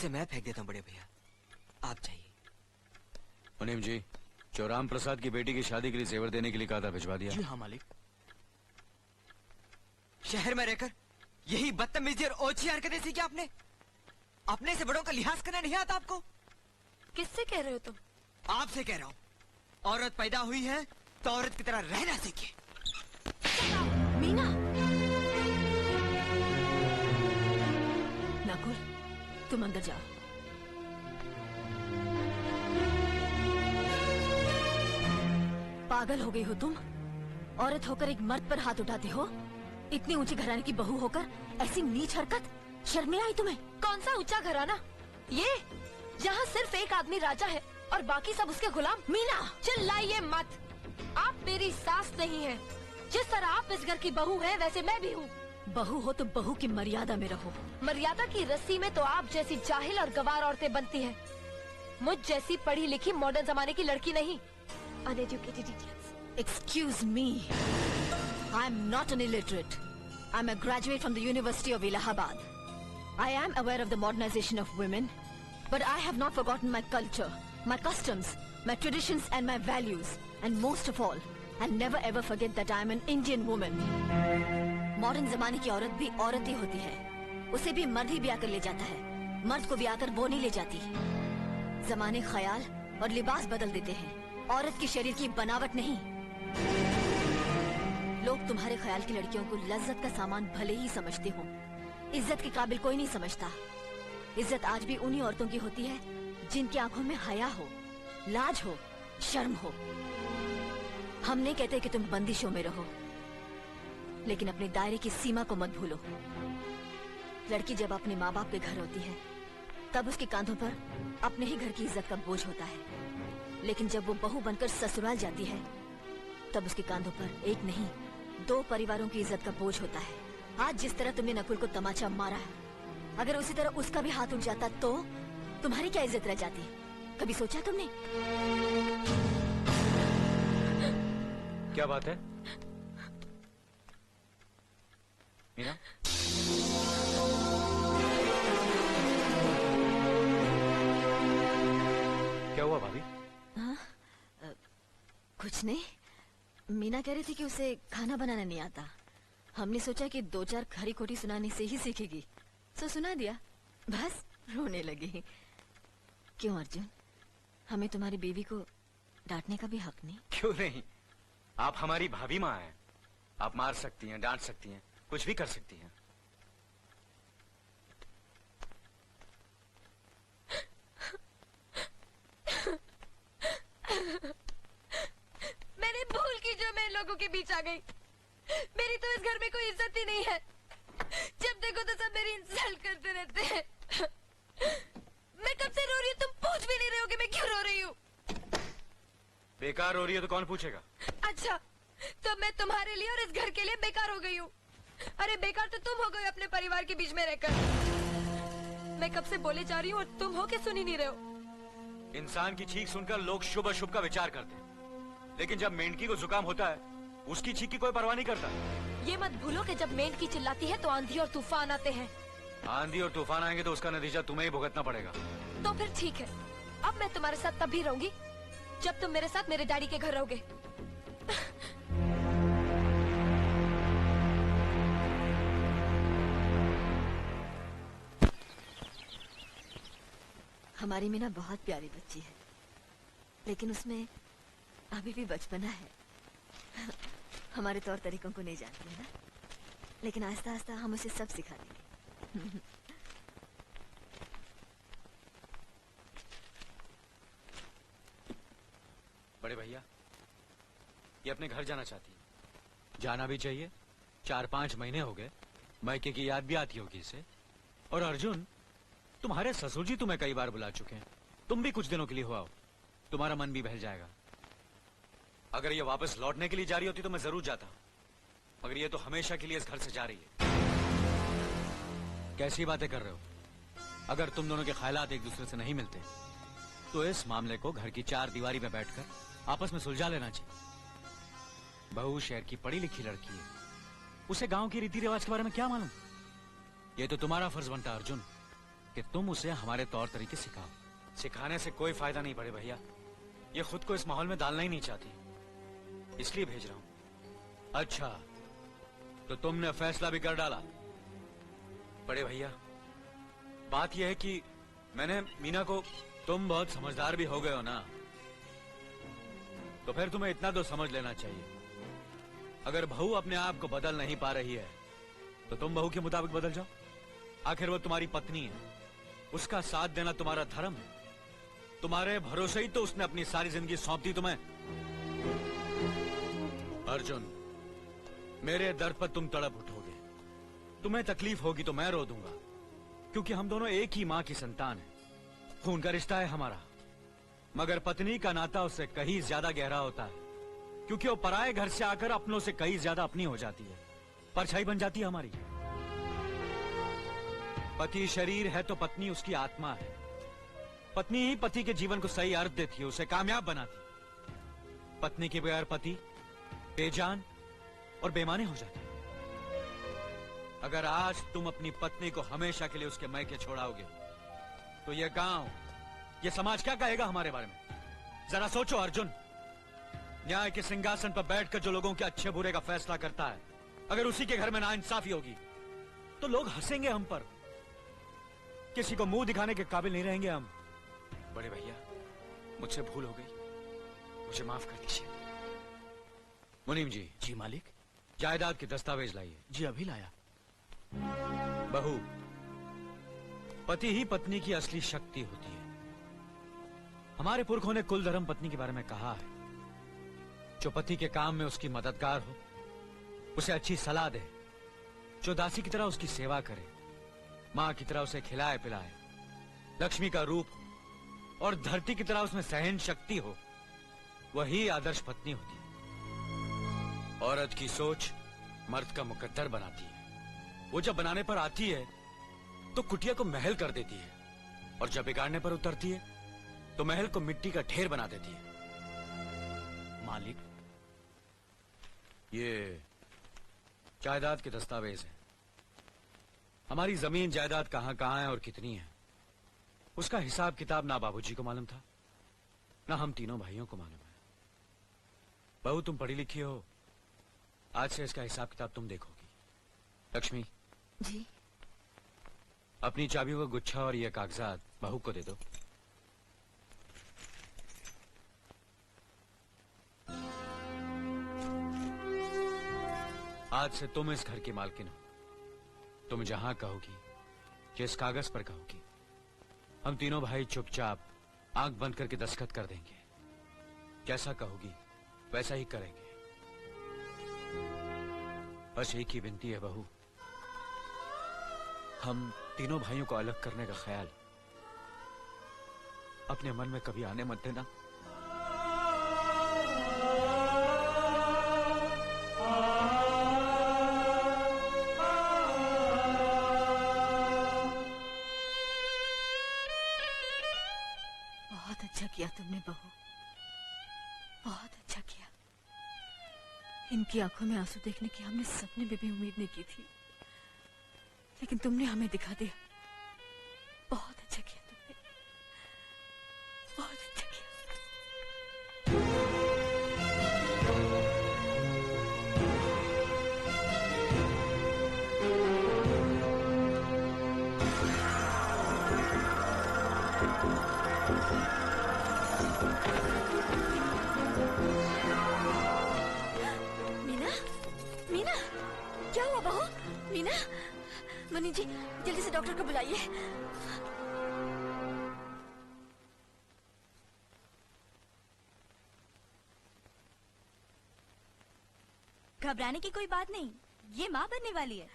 इसे मैं फेंक देता हूँ बड़े भैया, आप जाइए। मुनीम जी, जो राम प्रसाद की बेटी की शादी के लिए जेवर देने के लिए कहा था, भिजवा दिया? जी हाँ मालिक। शहर में रहकर यही बदतमीजी और ओछी हरकतें सीखी आपने? अपने से बड़ों का लिहाज करना नहीं आता आपको? किससे कह रहे हो तुम? आपसे कह रहा हूँ। औरत पैदा हुई है तो औरत की तरह रहना सीखिए। मीना, नकुल, तुम अंदर जाओ। पागल हो गई हो तुम? औरत होकर एक मर्द पर हाथ उठाते हो? इतनी ऊंची घराने की बहू होकर ऐसी नीच हरकत, शर्म नहीं आई तुम्हें? कौन सा ऊंचा घराना? ये यहाँ सिर्फ एक आदमी राजा है और बाकी सब उसके गुलाम। मीना, चिल्लाइए मत। आप मेरी सास नहीं है। जिस तरह आप इस घर की बहू है वैसे मैं भी हूँ। बहू हो तो बहू की मर्यादा में रहो। मर्यादा की रस्सी में तो आप जैसी जाहिल और गवार औरतें बनती हैं। मुझ जैसी पढ़ी लिखी मॉडर्न जमाने की लड़की नहीं। Uneducated idiots. Excuse me. I'm not an illiterate. I'm a graduate from the University of Allahabad. I am aware of the modernization of women, but I have not forgotten my culture, my customs, my traditions and my values. And most of all, I'll never ever forget that I'm an Indian woman. Modern जमाने की औरत भी औरत ही होती है। उसे भी मर्द ही ब्याह कर ले जाता है। मर्द को ब्याह कर वो नहीं ले जाती। जमाने ख्याल और लिबास बदल देते हैं, औरत की शरीर की बनावट नहीं। लोग तुम्हारे ख्याल की लड़कियों को लज्जत का सामान भले ही समझते हो, इज्जत के काबिल कोई नहीं समझता। इज्जत आज भी उन्हीं औरतों की होती है जिनकी आंखों में हया हो, लाज हो, शर्म हो। हम नहीं कहते कि तुम बंदिशों में रहो, लेकिन अपने दायरे की सीमा को मत भूलो। लड़की जब अपने माँ बाप के घर होती है तब उसके कांधों पर अपने ही घर की इज्जत का बोझ होता है, लेकिन जब वो बहू बनकर ससुराल जाती है तब उसके कांधों पर एक नहीं 2 परिवारों की इज्जत का बोझ होता है। आज जिस तरह तुमने नकुल को तमाचा मारा है, अगर उसी तरह उसका भी हाथ उठ जाता तो तुम्हारी क्या इज्जत रह जाती? कभी सोचा तुमने? क्या बात है मीना? क्या हुआ भाभी? कुछ नहीं। मीना कह रही थी कि उसे खाना बनाना नहीं आता। हमने सोचा कि 2-4 खरी खोटी सुनाने से ही सीखेगी, तो सुना दिया। बस रोने लगी। क्यों अर्जुन, हमें तुम्हारी बीवी को डांटने का भी हक नहीं? क्यों नहीं, आप हमारी भाभी माँ हैं। आप मार सकती हैं, डांट सकती हैं, कुछ भी कर सकती हैं। मैंने भूल की जो मैं लोगों के बीच आ गई। मेरी तो इस घर में कोई इज्जत ही नहीं है। जब देखो तो सब मेरी इंसल्ट करते रहते हैं। मैं कब से रो रही हूँ, तुम पूछ भी नहीं रहे हो कि मैं क्यों रो रही हूँ। बेकार हो रही है तो कौन पूछेगा? अच्छा, तो मैं तुम्हारे लिए और इस घर के लिए बेकार हो गई हूँ। अरे बेकार तो तुम हो गए अपने परिवार के बीच में रहकर। मैं कब से बोले जा रही हूँ और तुम हो के सुन ही नहीं रहे हो। इंसान की चीख सुनकर लोग शुभ अशुभ का विचार करते हैं, लेकिन जब मेंढकी को जुकाम होता है उसकी चीख की कोई परवाह नहीं करता। ये मत भूलो कि जब मेंढकी चिल्लाती है तो आंधी और तूफान आते हैं। आंधी और तूफान आएंगे तो उसका नतीजा तुम्हें ही भुगतना पड़ेगा। तो फिर ठीक है, अब मैं तुम्हारे साथ तब भी रहूंगी जब तुम मेरे साथ मेरे डैडी के घर रहोगे। हमारी मीना बहुत प्यारी बच्ची है, लेकिन उसमें अभी भी बचपना है। हमारे तौर तरीकों को नहीं जानती है ना, लेकिन आस्ता आस्ता हम उसे सब सिखा देंगे। बड़े भैया, ये अपने घर जाना चाहती है। जाना भी चाहिए। 4-5 महीने हो गए, मायके की याद भी आती होगी इसे। और अर्जुन, तुम्हारे ससुर जी तुम्हें कई बार बुला चुके हैं। तुम भी कुछ दिनों के लिए हो आओ, तुम्हारा मन भी बहल जाएगा। अगर ये वापस लौटने के लिए जा रही होती तो मैं जरूर जाता, मगर ये तो हमेशा के लिए इस घर से जा रही है। कैसी बातें कर रहे हो? अगर तुम दोनों के ख्यालात एक दूसरे से नहीं मिलते तो इस मामले को घर की 4 दीवारी में बैठकर आपस में सुलझा लेना चाहिए। बहू शहर की पढ़ी लिखी लड़की है, उसे गांव के रीति रिवाज के बारे में क्या मालूम? ये तो तुम्हारा फर्ज बनता अर्जुन कि तुम उसे हमारे तौर तरीके सिखाओ। सिखाने से कोई फायदा नहीं बड़े भैया, ये खुद को इस माहौल में डालना ही नहीं चाहती, इसलिए भेज रहा हूं। अच्छा, तो तुमने फैसला भी कर डाला? बड़े भैया, बात यह है कि मैंने मीना को, तुम बहुत समझदार भी हो गए हो ना, तो फिर तुम्हें इतना तो समझ लेना चाहिए, अगर बहू अपने आप को बदल नहीं पा रही है तो तुम बहू के मुताबिक बदल जाओ। आखिर वो तुम्हारी पत्नी है, उसका साथ देना तुम्हारा धर्म है। तुम्हारे भरोसे ही तो उसने अपनी सारी जिंदगी सौंप दी तुम्हें। अर्जुन, मेरे दर्द पर तुम तड़प उठोगे, तुम्हें तकलीफ होगी तो मैं रो दूंगा, क्योंकि हम दोनों एक ही मां की संतान हैं, खून का रिश्ता है हमारा। मगर पत्नी का नाता उससे कहीं ज्यादा गहरा होता है, क्योंकि वो पराये घर से आकर अपनों से कहीं ज्यादा अपनी हो जाती है, परछाई बन जाती है हमारी। पति शरीर है तो पत्नी उसकी आत्मा है। पत्नी ही पति के जीवन को सही अर्थ देती है, उसे कामयाब बनाती। पत्नी के बगैर पति बेजान और बेमाने हो जाते। अगर आज तुम अपनी पत्नी को हमेशा के लिए उसके मैके छोड़ाओगे तो यह गांव, यह समाज क्या कहेगा हमारे बारे में? जरा सोचो अर्जुन, न्याय के सिंहासन पर बैठकर जो लोगों के अच्छे बुरे का फैसला करता है, अगर उसी के घर में नाइंसाफी होगी तो लोग हंसेंगे हम पर, किसी को मुंह दिखाने के काबिल नहीं रहेंगे हम। बड़े भैया, मुझसे भूल हो गई, मुझे माफ कर दीजिए। मुनीम जी। जी मालिक। जायदाद के दस्तावेज लाइए। जी अभी लाया। बहू, पति ही पत्नी की असली शक्ति होती है। हमारे पुरखों ने कुल धर्म पत्नी के बारे में कहा है, जो पति के काम में उसकी मददगार हो, उसे अच्छी सलाह दे, जो दासी की तरह उसकी सेवा करे, मां की तरह उसे खिलाए पिलाए, लक्ष्मी का रूप हो और धरती की तरह उसमें सहन शक्ति हो, वही आदर्श पत्नी होती है। औरत की सोच मर्द का मुकद्दर बनाती है। वो जब बनाने पर आती है तो कुटिया को महल कर देती है, और जब बिगाड़ने पर उतरती है तो महल को मिट्टी का ढेर बना देती है। मालिक, ये जायदाद के दस्तावेज हैं। हमारी जमीन जायदाद कहां कहां है और कितनी है, उसका हिसाब किताब ना बाबूजी को मालूम था, ना हम तीनों भाइयों को मालूम है। बहू, तुम पढ़ी लिखी हो, आज से इसका हिसाब किताब तुम देखोगी। लक्ष्मी जी। अपनी चाबियों का गुच्छा और ये कागजात बहू को दे दो। आज से तुम इस घर की मालकिन हो। तुम जहां कहोगी, जिस कागज पर कहोगी, हम तीनों भाई चुपचाप आंख बंद करके दस्तखत कर देंगे। जैसा कहोगी वैसा ही करेंगे। बस एक ही विनती है बहू, हम तीनों भाइयों को अलग करने का ख्याल अपने मन में कभी आने मत देना। बहुत अच्छा किया तुमने बहू, बहुत अच्छा किया। इनकी आंखों में आंसू देखने की हमने सपने में भी उम्मीद नहीं की थी, लेकिन तुमने हमें दिखा दिया। बहुत अच्छा किया तुमने, बहुत अच्छा किया। मीना, मीना, क्या हुआ बहू? मीना, मनी जी जल्दी से डॉक्टर को बुलाइए। घबराने की कोई बात नहीं, ये माँ बनने वाली है।